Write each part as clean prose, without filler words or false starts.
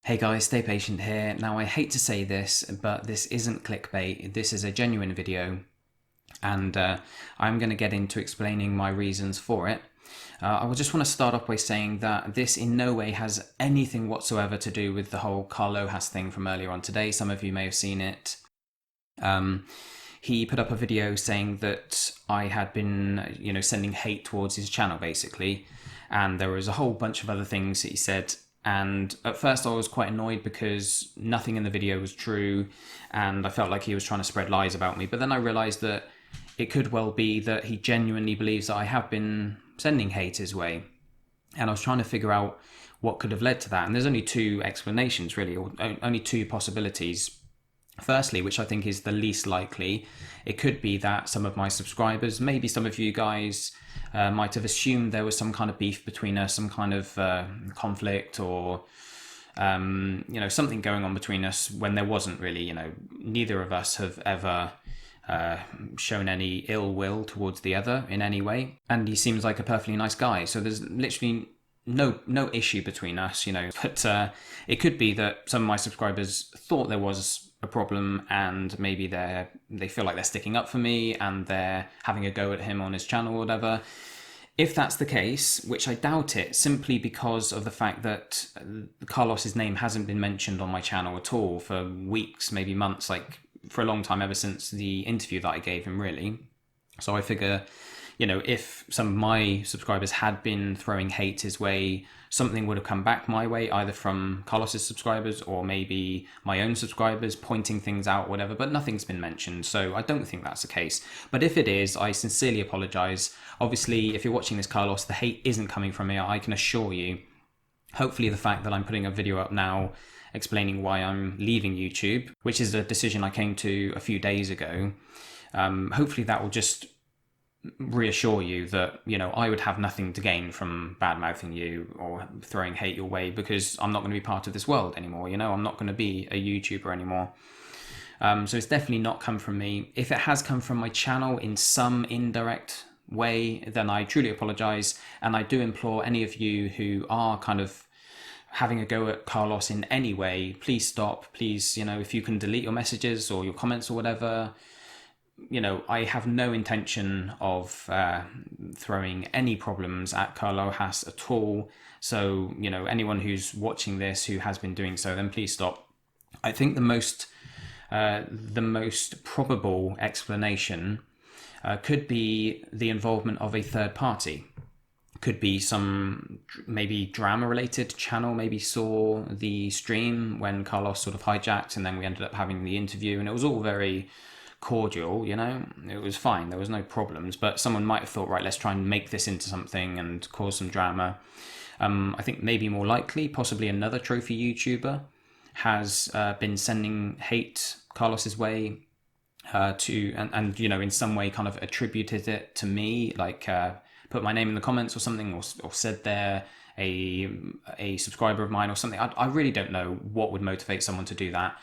Hey guys, stay patient here. Now I hate to say this, but this isn't clickbait. This is a genuine video, and I'm going to get into explaining my reasons for it. I will just want to start off by saying that this in no way has anything whatsoever to do with the whole Carl Lohas thing from earlier on today. Some of you may have seen it. He put up a video saying that I had been, sending hate towards his channel basically, and there was a whole bunch of other things that he said. And at first I was quite annoyed because nothing in the video was true and I felt like he was trying to spread lies about me. But then I realised that it could well be that he genuinely believes that I have been sending hate his way. And I was trying to figure out what could have led to that. And there's only two explanations really, or only two possibilities. Firstly, which I think is the least likely, it could be that some of my subscribers, maybe some of you guys, might have assumed there was some kind of beef between us, some kind of conflict, or something going on between us when there wasn't really. Neither of us have ever shown any ill will towards the other in any way, and he seems like a perfectly nice guy. So there's literally no issue between us, But it could be that some of my subscribers thought there was a problem, and maybe they feel like they're sticking up for me and they're having a go at him on his channel or whatever. If that's the case, which I doubt it, simply because of the fact that Carlos's name hasn't been mentioned on my channel at all for weeks, maybe months, like for a long time, ever since the interview that I gave him, really. So I figure, if some of my subscribers had been throwing hate his way, something would have come back my way, either from Carlos's subscribers or maybe my own subscribers pointing things out, whatever, but nothing's been mentioned. So I don't think that's the case. But if it is, I sincerely apologize. Obviously, if you're watching this, Carlos, the hate isn't coming from me, I can assure you. Hopefully the fact that I'm putting a video up now explaining why I'm leaving YouTube, which is a decision I came to a few days ago, hopefully that will just reassure you that I would have nothing to gain from bad mouthing you or throwing hate your way, because I'm not going to be part of this world anymore. I'm not going to be a YouTuber anymore. So it's definitely not come from me. If it has come from my channel in some indirect way, then I truly apologize, and I do implore any of you who are kind of having a go at Carlos in any way, please stop. Please, if you can delete your messages or your comments or whatever. I have no intention of throwing any problems at Carl Lohas at all. So, anyone who's watching this who has been doing so, then please stop. I think the most probable explanation could be the involvement of a third party. Could be some maybe drama-related channel, maybe saw the stream when Carlos sort of hijacked, and then we ended up having the interview, and it was all very cordial, it was fine, there was no problems, but someone might have thought, right, let's try and make this into something and cause some drama. I think maybe more likely, possibly another trophy YouTuber has been sending hate Carlos's way and in some way kind of attributed it to me, like put my name in the comments or something, or said they're a subscriber of mine or something. I really don't know what would motivate someone to do that.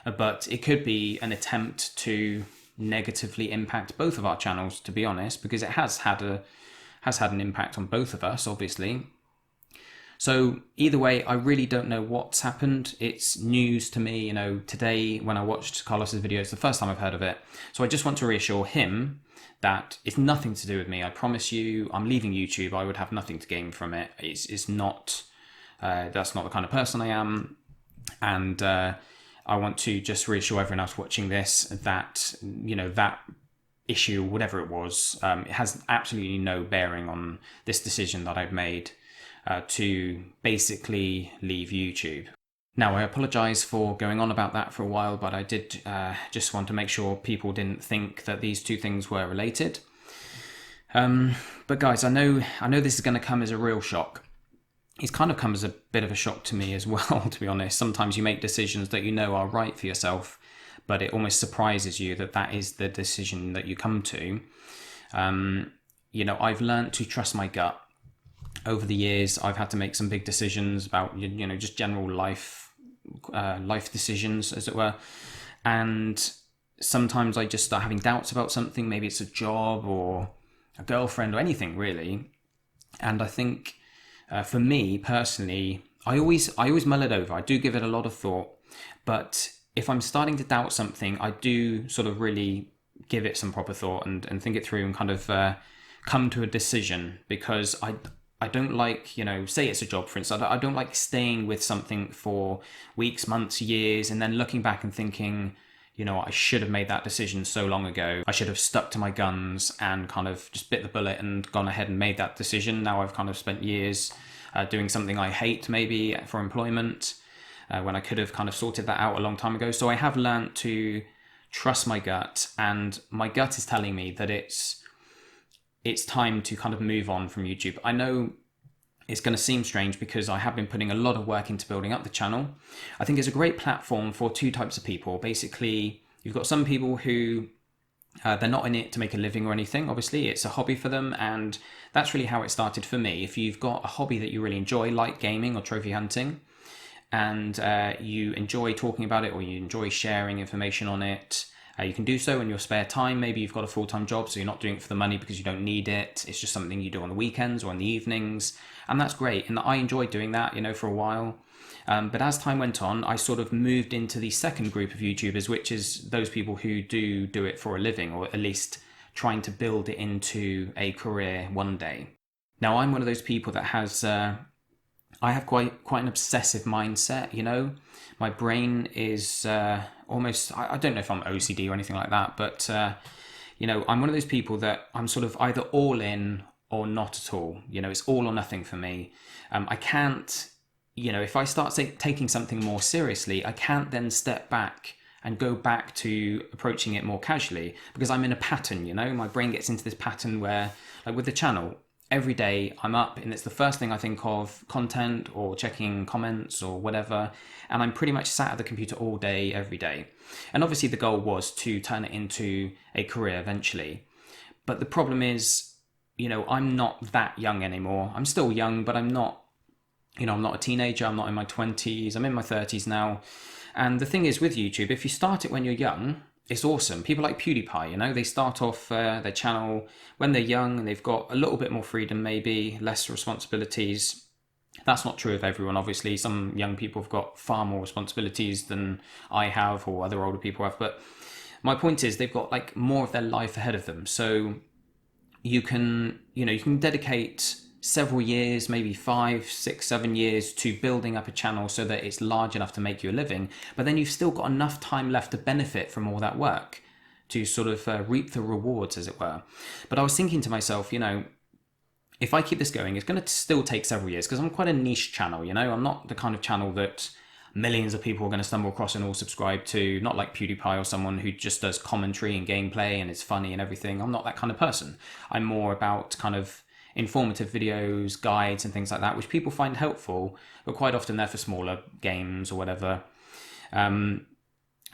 But it could be an attempt to negatively impact both of our channels, to be honest, because it has had an impact on both of us, obviously. So either way, I really don't know what's happened. It's news to me. Today when I watched Carlos's video, it's the first time I've heard of it. So I just want to reassure him that it's nothing to do with me. I promise you, I'm leaving YouTube. I would have nothing to gain from it. It's not. That's not the kind of person I am, and I want to just reassure everyone else watching this that, that issue, whatever it was, it has absolutely no bearing on this decision that I've made to basically leave YouTube. Now, I apologize for going on about that for a while, but I did just want to make sure people didn't think that these two things were related. But guys, I know this is going to come as a real shock. It's kind of come as a bit of a shock to me as well, to be honest. Sometimes you make decisions that are right for yourself, but it almost surprises you that is the decision that you come to. I've learned to trust my gut. Over the years, I've had to make some big decisions about, just general life decisions, as it were. And sometimes I just start having doubts about something. Maybe it's a job or a girlfriend or anything, really. And I think for me personally, I always mull it over. I do give it a lot of thought, but if I'm starting to doubt something, I do sort of really give it some proper thought and think it through and kind of come to a decision, because I don't like, say it's a job, for instance. I don't like staying with something for weeks, months, years, and then looking back and thinking, I should have made that decision so long ago. I should have stuck to my guns and kind of just bit the bullet and gone ahead and made that decision. Now I've kind of spent years doing something I hate, maybe for employment, when I could have kind of sorted that out a long time ago. So I have learned to trust my gut, and my gut is telling me that it's time to kind of move on from YouTube. I know it's going to seem strange because I have been putting a lot of work into building up the channel. I think it's a great platform for two types of people. Basically, you've got some people who they're not in it to make a living or anything. Obviously, it's a hobby for them, and that's really how it started for me. If you've got a hobby that you really enjoy, like gaming or trophy hunting, and you enjoy talking about it or you enjoy sharing information on it, you can do so in your spare time. Maybe you've got a full-time job, so you're not doing it for the money because you don't need it. It's just something you do on the weekends or in the evenings, and that's great. And I enjoyed doing that, for a while. But as time went on, I sort of moved into the second group of YouTubers, which is those people who do it for a living, or at least trying to build it into a career one day. Now, I'm one of those people that has, I have quite an obsessive mindset, My brain is almost, I don't know if I'm OCD or anything like that, but, I'm one of those people that I'm sort of either all in or not at all. It's all or nothing for me. I can't, if I start taking something more seriously, I can't then step back and go back to approaching it more casually, because I'm in a pattern, my brain gets into this pattern where, like with the channel, every day I'm up and it's the first thing I think of, content or checking comments or whatever, and I'm pretty much sat at the computer all day, every day. And obviously the goal was to turn it into a career eventually. But the problem is, I'm not that young anymore. I'm still young, but I'm not, I'm not a teenager. I'm not in my 20s. I'm in my 30s now. And the thing is with YouTube, if you start it when you're young, it's awesome. People like PewDiePie, they start off their channel when they're young and they've got a little bit more freedom, maybe less responsibilities. That's not true of everyone, obviously. Some young people have got far more responsibilities than I have or other older people have. But my point is, they've got like more of their life ahead of them. So you can dedicate several years, maybe 5, 6, 7 years to building up a channel so that it's large enough to make you a living. But then you've still got enough time left to benefit from all that work, to sort of reap the rewards, as it were. But I was thinking to myself, if I keep this going, it's going to still take several years, because I'm quite a niche channel, I'm not the kind of channel that millions of people are going to stumble across and all subscribe to, not like PewDiePie or someone who just does commentary and gameplay and it's funny and everything. I'm not that kind of person. I'm more about kind of informative videos, guides and things like that, which people find helpful, but quite often they're for smaller games or whatever.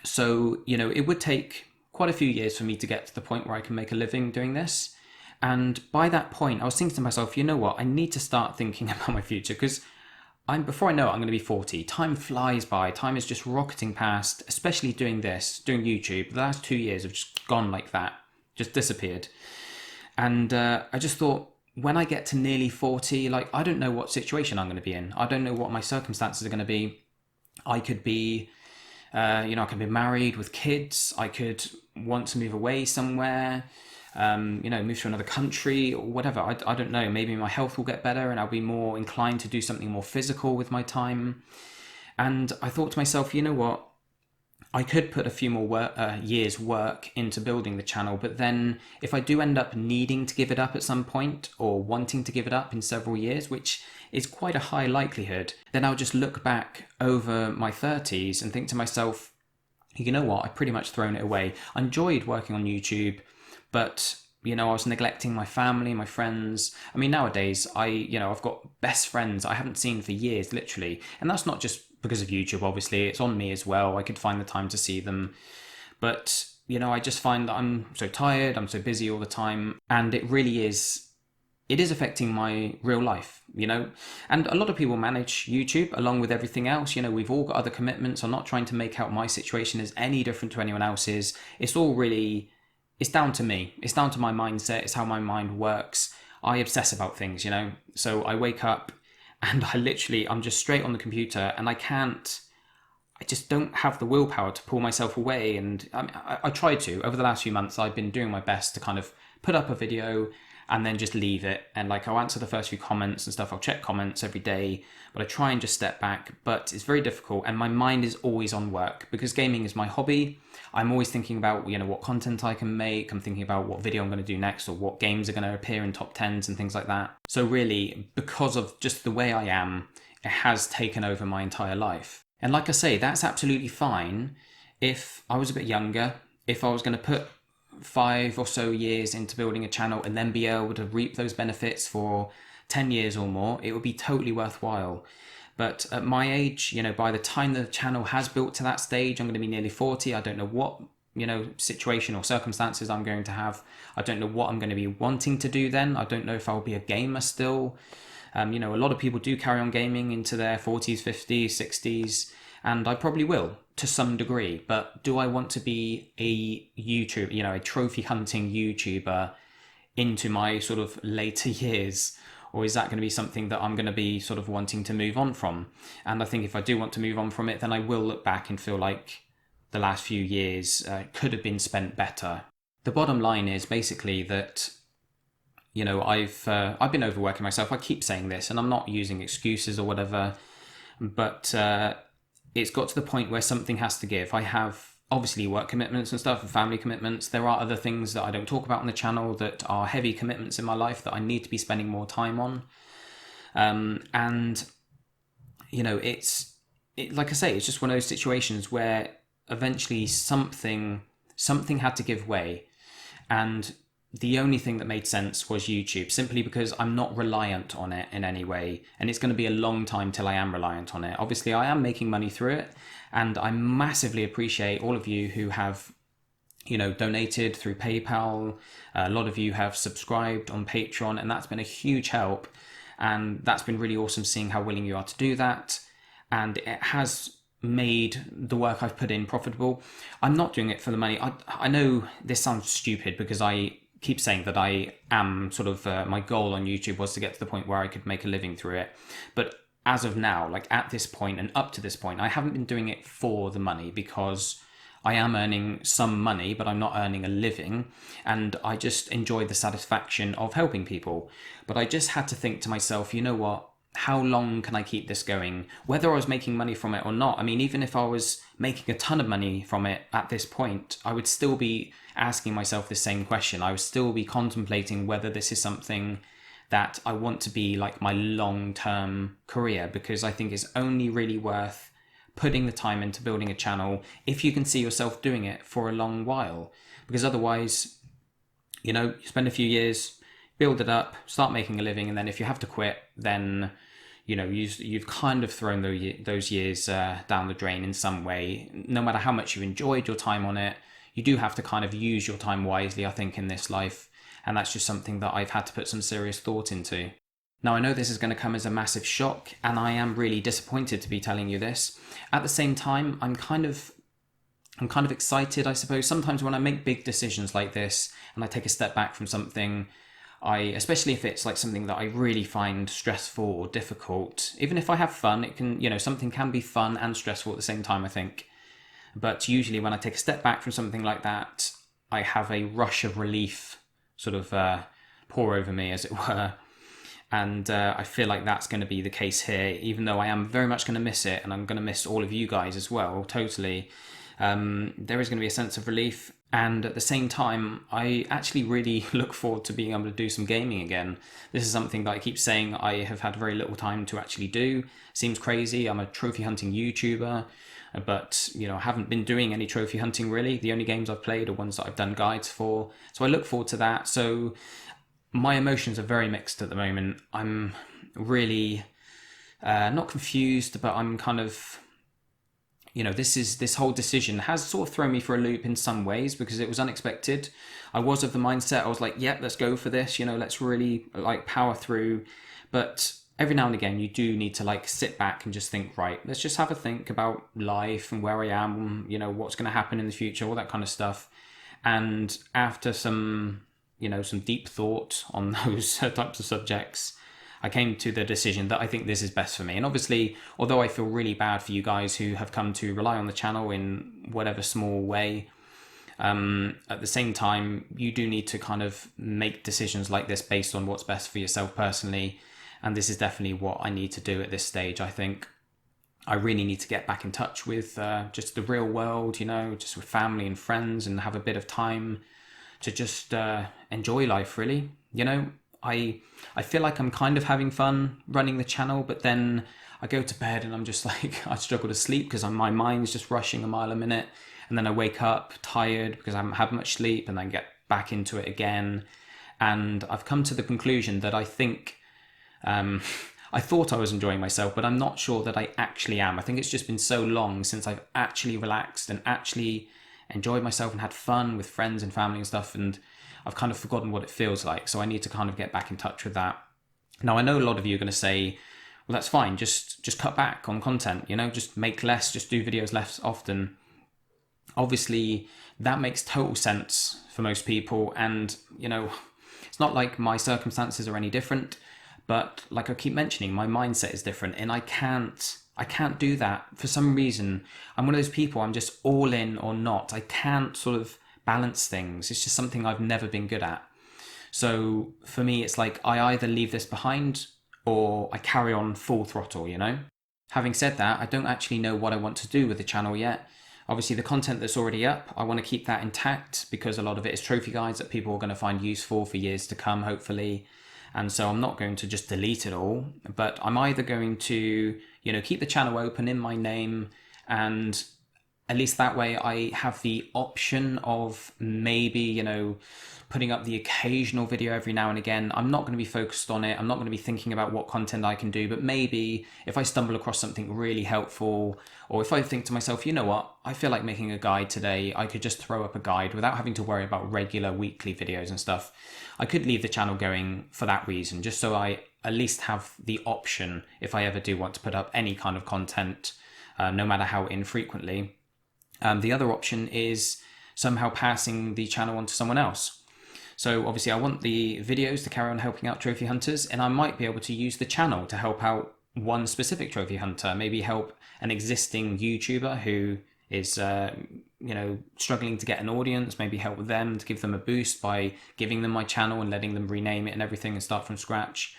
So, it would take quite a few years for me to get to the point where I can make a living doing this. And by that point, I was thinking to myself, you know what, I need to start thinking about my future, because before I know it, I'm going to be 40. Time flies by. Time is just rocketing past, especially doing YouTube. The last 2 years have just gone like that, just disappeared. And I just thought, when I get to nearly 40, I don't know what situation I'm going to be in. I don't know what my circumstances are going to be. I could be, I could be married with kids. I could want to move away somewhere, move to another country or whatever. I don't know. Maybe my health will get better and I'll be more inclined to do something more physical with my time. And I thought to myself, you know what? I could put a few more years' work into building the channel, but then if I do end up needing to give it up at some point, or wanting to give it up in several years, which is quite a high likelihood, then I'll just look back over my 30s and think to myself, you know what, I've pretty much thrown it away. I enjoyed working on YouTube, but I was neglecting my family, my friends. I mean, nowadays, I've got best friends I haven't seen for years, literally. And that's not just because of YouTube, obviously. It's on me as well. I could find the time to see them. But, I just find that I'm so tired, I'm so busy all the time. And it really is, it is affecting my real life, And a lot of people manage YouTube along with everything else. We've all got other commitments. I'm not trying to make out my situation as any different to anyone else's. It's all really... It's down to me. It's down to my mindset. It's how my mind works. I obsess about things, So I wake up and I'm just straight on the computer, and I just don't have the willpower to pull myself away. And I try to. Over the last few months, I've been doing my best to kind of put up a video and then just leave it. And like, I'll answer the first few comments and stuff. I'll check comments every day, but I try and just step back. But it's very difficult, and my mind is always on work because gaming is my hobby. I'm always thinking about, what content I can make. I'm thinking about what video I'm going to do next, or what games are going to appear in top 10s and things like that. So really, because of just the way I am, it has taken over my entire life. And like I say, that's absolutely fine if I was a bit younger, if I was going to put 5 or so years into building a channel and then be able to reap those benefits for 10 years or more. It would be totally worthwhile. But at my age, by the time the channel has built to that stage, I'm going to be nearly 40. I don't know what, situation or circumstances I'm going to have. I don't know what I'm going to be wanting to do then. I don't know if I'll be a gamer still. A lot of people do carry on gaming into their 40s, 50s, 60s, and I probably will to some degree. But do I want to be a YouTuber, a trophy hunting YouTuber into my sort of later years? Or is that going to be something that I'm going to be sort of wanting to move on from? And I think if I do want to move on from it, then I will look back and feel like the last few years could have been spent better. The bottom line is basically that, I've been overworking myself. I keep saying this, and I'm not using excuses or whatever, but it's got to the point where something has to give. I have obviously work commitments and stuff and family commitments. There are other things that I don't talk about on the channel that are heavy commitments in my life that I need to be spending more time on. Like I say, it's just one of those situations where eventually something had to give way. And the only thing that made sense was YouTube, simply because I'm not reliant on it in any way. And it's going to be a long time till I am reliant on it. Obviously, I am making money through it. And I massively appreciate all of you who have, donated through PayPal. A lot of you have subscribed on Patreon, and that's been a huge help. And that's been really awesome seeing how willing you are to do that. And it has made the work I've put in profitable. I'm not doing it for the money. I know this sounds stupid because I keep saying that I am sort of, my goal on YouTube was to get to the point where I could make a living through it. But as of now, like at this point and up to this point, I haven't been doing it for the money because I am earning some money, but I'm not earning a living. And I just enjoy the satisfaction of helping people. But I just had to think to myself, you know what? How long can I keep this going? Whether I was making money from it or not. I mean, even if I was making a ton of money from it at this point, I would still be asking myself the same question. I would still be contemplating whether this is something that I want to be like my long-term career, because I think it's only really worth putting the time into building a channel if you can see yourself doing it for a long while. Because otherwise, you spend a few years, build it up, start making a living, and then if you have to quit, then you've kind of thrown those years down the drain in some way. No matter how much you enjoyed your time on it, you do have to kind of use your time wisely, I think, in this life. And that's just something that I've had to put some serious thought into. Now, I know this is going to come as a massive shock, and I am really disappointed to be telling you this. At the same time, I'm kind of excited, I suppose. Sometimes when I make big decisions like this and I take a step back from something, especially if it's like something that I really find stressful or difficult, even if I have fun, it can, something can be fun and stressful at the same time, I think. But usually when I take a step back from something like that, I have a rush of relief sort of pour over me, as it were. And I feel like that's going to be the case here, even though I am very much going to miss it, and I'm going to miss all of you guys as well, totally. There is going to be a sense of relief. And at the same time, I actually really look forward to being able to do some gaming again. This is something that I keep saying I have had very little time to actually do. Seems crazy. I'm a trophy hunting YouTuber, but I haven't been doing any trophy hunting really. The only games I've played are ones that I've done guides for. So I look forward to that. So my emotions are very mixed at the moment. I'm really not confused, but I'm kind of, this whole decision has sort of thrown me for a loop in some ways because it was unexpected. I was of the mindset, I was like, yeah, let's go for this, let's really like power through. But every now and again, you do need to like sit back and just think, right, let's just have a think about life and where I am, what's going to happen in the future, all that kind of stuff. And after some deep thought on those types of subjects, I came to the decision that I think this is best for me. And obviously, although I feel really bad for you guys who have come to rely on the channel in whatever small way, at the same time, you do need to kind of make decisions like this based on what's best for yourself personally. And this is definitely what I need to do at this stage. I think I really need to get back in touch with just the real world, you know, just with family and friends, and have a bit of time to just enjoy life, really. You know, I feel like I'm kind of having fun running the channel, but then I go to bed and I'm just like, I struggle to sleep because my mind's just rushing a mile a minute. And then I wake up tired because I haven't had much sleep, and then get back into it again. And I've come to the conclusion that I think, I thought I was enjoying myself, but I'm not sure that I actually am. I think it's just been so long since I've actually relaxed and actually enjoyed myself and had fun with friends and family and stuff. And I've kind of forgotten what it feels like. So I need to kind of get back in touch with that. Now, I know a lot of you are going to say, well, that's fine. Just cut back on content, you know, just make less, just do videos less often. Obviously, that makes total sense for most people. And, you know, it's not like my circumstances are any different, but like I keep mentioning, my mindset is different, and I can't do that for some reason. I'm one of those people, I'm just all in or not. I can't sort of balance things. It's just something I've never been good at. So for me, it's like I either leave this behind or I carry on full throttle, you know? Having said that, I don't actually know what I want to do with the channel yet. Obviously, the content that's already up, I want to keep that intact because a lot of it is trophy guides that people are going to find useful for years to come, hopefully. And so I'm not going to just delete it all, but I'm either going to, you know, keep the channel open in my name, and at least that way I have the option of maybe, you know, putting up the occasional video every now and again. I'm not going to be focused on it. I'm not going to be thinking about what content I can do, but maybe if I stumble across something really helpful, or if I think to myself, you know what, I feel like making a guide today, I could just throw up a guide without having to worry about regular weekly videos and stuff. I could leave the channel going for that reason, just so I at least have the option if I ever do want to put up any kind of content, no matter how infrequently. The other option is somehow passing the channel on to someone else. So obviously I want the videos to carry on helping out trophy hunters, and I might be able to use the channel to help out one specific trophy hunter, maybe help an existing YouTuber who is you know, struggling to get an audience, maybe help them to give them a boost by giving them my channel and letting them rename it and everything and start from scratch.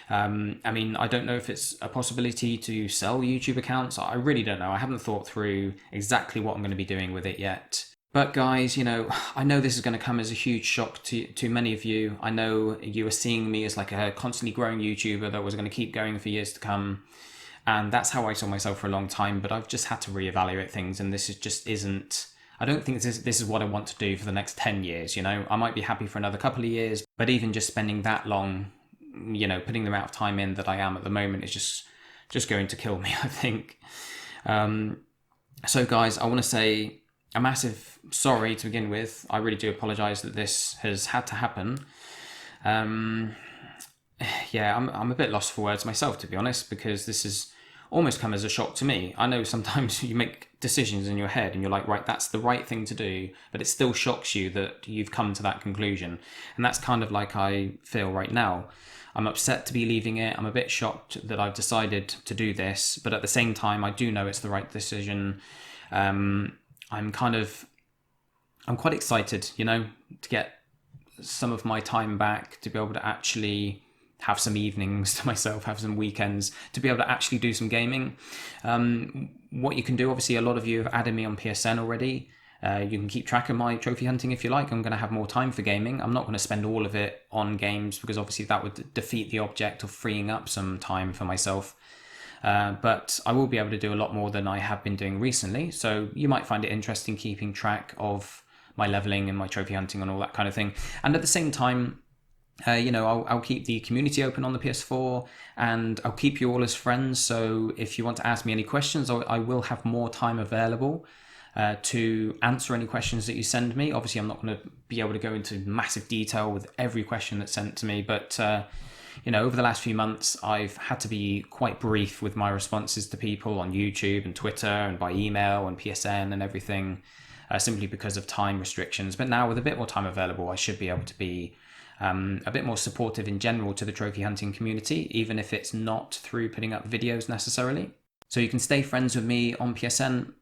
I mean, I don't know if it's a possibility to sell YouTube accounts. I really don't know. I haven't thought through exactly what I'm going to be doing with it yet. But guys, you know, I know this is going to come as a huge shock to many of you. I know you are seeing me as like a constantly growing YouTuber that was going to keep going for years to come. And that's how I saw myself for a long time. But I've just had to reevaluate things. And this is just isn't... I don't think this is what I want to do for the next 10 years, you know. I might be happy for another couple of years. But even just spending that long, you know, putting the amount of time in that I am at the moment is just going to kill me, I think. So guys, I want to say a massive sorry to begin with. I really do apologize that this has had to happen. Yeah, I'm a bit lost for words myself, to be honest, because this has almost come as a shock to me. I know sometimes you make decisions in your head and you're like, right, that's the right thing to do, but it still shocks you that you've come to that conclusion. And that's kind of like I feel right now. I'm upset to be leaving it. I'm a bit shocked that I've decided to do this, but at the same time, I do know it's the right decision. I'm quite excited, you know, to get some of my time back, to be able to actually have some evenings to myself, have some weekends, to be able to actually do some gaming. What you can do, obviously, a lot of you have added me on PSN already. You can keep track of my trophy hunting if you like. I'm going to have more time for gaming. I'm not going to spend all of it on games because obviously that would defeat the object of freeing up some time for myself. But I will be able to do a lot more than I have been doing recently. So you might find it interesting keeping track of my leveling and my trophy hunting and all that kind of thing. And at the same time, you know, I'll keep the community open on the PS4, and I'll keep you all as friends. So if you want to ask me any questions, I will have more time available to answer any questions that you send me. Obviously, I'm not going to be able to go into massive detail with every question that's sent to me, but you know, over the last few months, I've had to be quite brief with my responses to people on YouTube and Twitter and by email and PSN and everything, simply because of time restrictions. But now with a bit more time available, I should be able to be a bit more supportive in general to the trophy hunting community, even if it's not through putting up videos necessarily. So you can stay friends with me on PSN.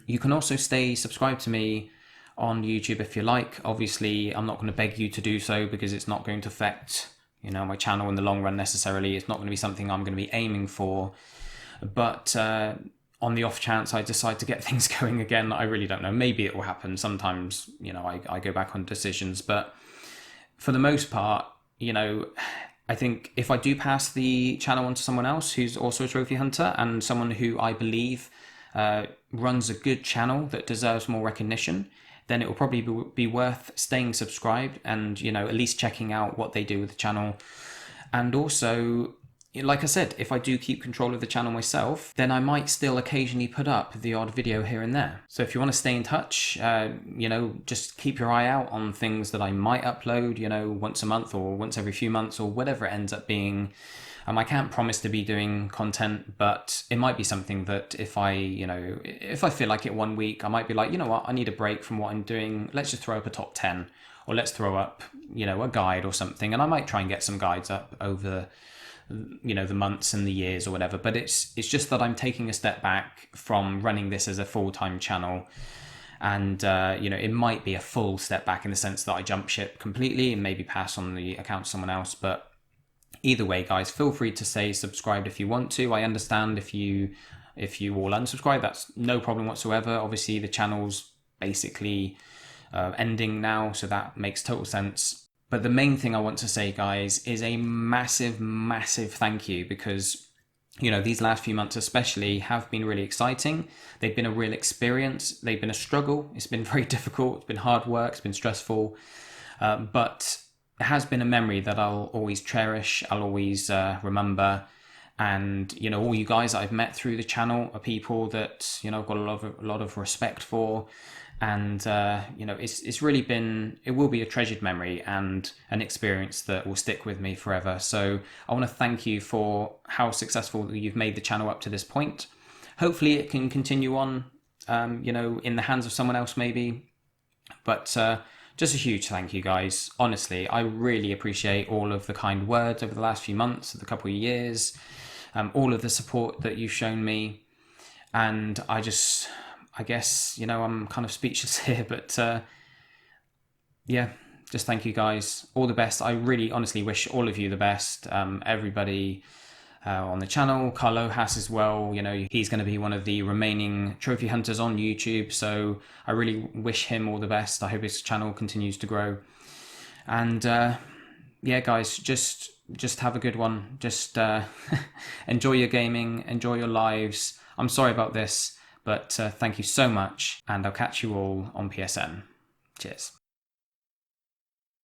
You can also stay subscribed to me on YouTube if you like. Obviously, I'm not going to beg you to do so because it's not going to affect, my channel in the long run necessarily. It's not going to be something I'm going to be aiming for. But on the off chance I decide to get things going again, I really don't know. Maybe it will happen. Sometimes, I go back on decisions. But for the most part, I think if I do pass the channel on to someone else who's also a trophy hunter and someone who I believe runs a good channel that deserves more recognition, then it will probably be worth staying subscribed and, at least checking out what they do with the channel. And also, like I said, if I do keep control of the channel myself, then I might still occasionally put up the odd video here and there. So if you want to stay in touch, just keep your eye out on things that I might upload, once a month or once every few months or whatever it ends up being. I can't promise to be doing content, but it might be something that if I feel like it one week, I might be like, I need a break from what I'm doing. Let's just throw up a top 10 or let's throw up, a guide or something. And I might try and get some guides up over the months and the years or whatever, but it's just that I'm taking a step back from running this as a full-time channel, and it might be a full step back in the sense that I jump ship completely and maybe pass on the account to someone else. But either way, guys, feel free to stay subscribed if you want to. I understand if you all unsubscribe, that's no problem whatsoever. Obviously the channel's basically ending now, so that makes total sense. But the main thing I want to say, guys, is a massive, massive thank you, because, these last few months especially have been really exciting. They've been a real experience. They've been a struggle. It's been very difficult. It's been hard work. It's been stressful. But it has been a memory that I'll always cherish. I'll always remember. And, all you guys that I've met through the channel are people that, I've got a lot of respect for. And, it's really been, it will be a treasured memory and an experience that will stick with me forever. So I want to thank you for how successful you've made the channel up to this point. Hopefully it can continue on, in the hands of someone else maybe. But just a huge thank you, guys. Honestly, I really appreciate all of the kind words over the last few months, the couple of years, all of the support that you've shown me. And I guess, I'm kind of speechless here, but just thank you guys. All the best. I really honestly wish all of you the best. Everybody on the channel, Carlo Haas as well, he's going to be one of the remaining trophy hunters on YouTube. So I really wish him all the best. I hope his channel continues to grow. And guys, just have a good one. Just enjoy your gaming, enjoy your lives. I'm sorry about this. But thank you so much, and I'll catch you all on PSN. Cheers.